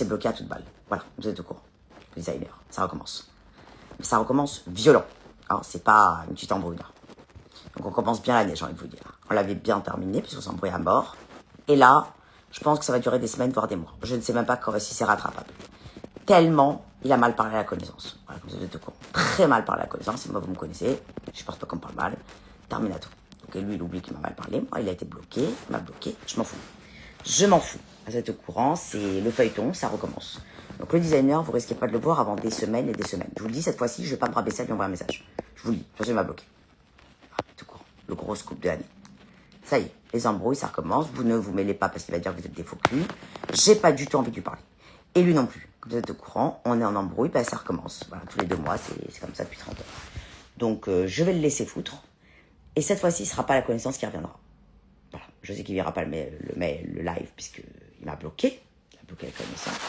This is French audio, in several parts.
c'est bloqué à toute balle. Voilà, vous êtes au courant. Le designer, ça recommence. Mais ça recommence violent. Alors, c'est pas une petite embrouille là. Donc on commence bien l'année, j'ai envie de vous dire. On l'avait bien terminé, puisqu'on s'embrouille à mort. Et là, je pense que ça va durer des semaines, voire des mois. Je ne sais même pas si c'est rattrapable. Tellement il a mal parlé à la connaissance. Voilà, comme vous êtes au courant. Très mal parlé à la connaissance. Et moi, vous me connaissez. Je porte pas qu'on me parle mal. Terminato. Donc lui, il oublie qu'il m'a mal parlé. Moi, il a été bloqué. Il m'a bloqué. Je m'en fous. Je m'en fous. Vous êtes au courant. C'est le feuilleton. Ça recommence. Donc le designer, vous risquez pas de le voir avant des semaines et des semaines. Je vous le dis, cette fois-ci, je vais pas me rabaisser à lui envoyer un message. Je vous le dis. De toute façon, il m'a bloqué. Voilà, tout court. Le gros scoop de l'année. Ça y est. Les embrouilles, ça recommence. Vous ne vous mêlez pas parce qu'il va dire que vous êtes des faux culs. J'ai pas du tout envie de lui parler. Et lui non plus. Comme vous êtes au courant, on est en embrouille, ben ça recommence. Voilà, tous les 2 mois, c'est comme ça depuis 30 ans. Donc, je vais le laisser foutre. Et cette fois-ci, ce ne sera pas la connaissance qui reviendra. Voilà. Je sais qu'il ne verra pas le live, puisqu'il m'a bloqué. Il a bloqué la connaissance.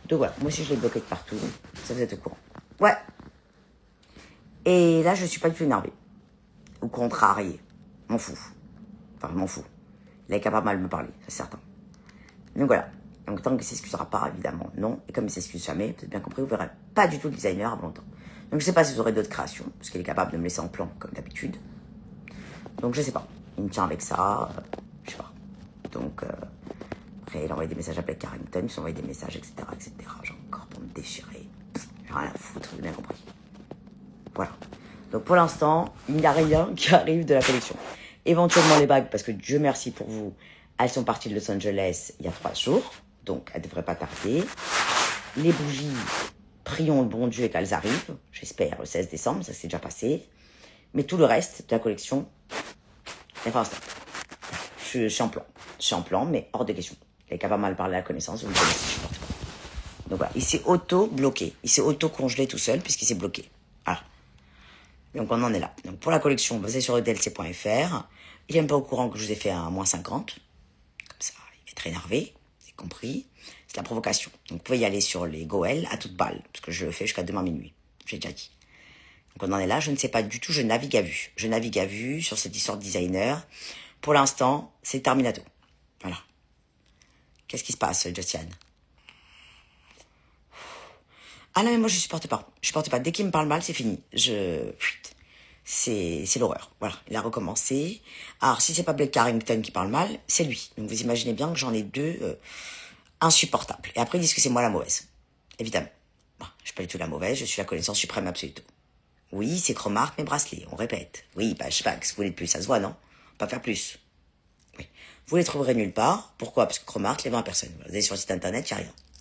Donc voilà, moi aussi je l'ai bloqué de partout. Ça, vous êtes au courant. Ouais. Et là, je ne suis pas du tout énervée. Ou contrariée. M'en fous. Enfin, je m'en fous. Il est capable mal de me parler, c'est certain. Donc voilà. Donc tant qu'il ne s'excusera pas, évidemment, non. Et comme il ne s'excuse jamais, vous avez bien compris, vous ne verrez pas du tout le designer avant longtemps. Donc je ne sais pas si vous aurez d'autres créations, parce qu'il est capable de me laisser en plan, comme d'habitude. Donc je ne sais pas. Il me tient avec ça, je sais pas. Donc après, il a envoyé des messages à Blake Carrington, il m'a envoyé des messages, etc., etc. J'ai encore pour me déchirer. J'ai rien à foutre, vous avez bien compris. Voilà. Donc pour l'instant, il n'y a rien qui arrive de la collection. Éventuellement les bagues, parce que Dieu merci pour vous, elles sont parties de Los Angeles il y a 3 jours. Donc, elles ne devraient pas tarder. Les bougies, prions le bon Dieu qu'elles arrivent. J'espère, le 16 décembre, ça s'est déjà passé. Mais tout le reste de la collection, il pour l'instant. Je suis en plan. Je suis en plan, mais hors de question. Il est capable de mal parler à la connaissance, vous me connaissez, je porte pas. Donc voilà, il s'est auto-bloqué. Il s'est auto-congelé tout seul, puisqu'il s'est bloqué. Voilà. Donc on en est là. Donc pour la collection, basée sur edlc.fr, il n'est même pas au courant que je vous ai fait un -50. Comme ça, il va être énervé. Compris, c'est la provocation. Donc vous pouvez y aller sur les Goël à toute balle, parce que je le fais jusqu'à demain minuit. J'ai déjà dit. Donc on en est là, je ne sais pas du tout, je navigue à vue. Je navigue à vue sur cette histoire de designer. Pour l'instant, c'est Terminato. Voilà. Qu'est-ce qui se passe, Jotiane? Ah non, mais moi je supporte pas. Je supporte pas. Dès qu'il me parle mal, c'est fini. C'est l'horreur. Voilà, il a recommencé. Alors, si c'est pas Blake Carrington qui parle mal, c'est lui. Donc vous imaginez bien que j'en ai 2 insupportables. Et après, ils disent que c'est moi la mauvaise. Évidemment. Bon, je suis pas du tout la mauvaise, je suis la connaissance suprême absolue. Oui, c'est Cromark, mes bracelets, on répète. Oui, bah, je sais pas, qu'est-ce que vous voulez de plus? Ça se voit, non? Pas faire plus. Oui. Vous les trouverez nulle part. Pourquoi? Parce que Cromark les vend à personne. Vous allez sur le site internet, il n'y a rien.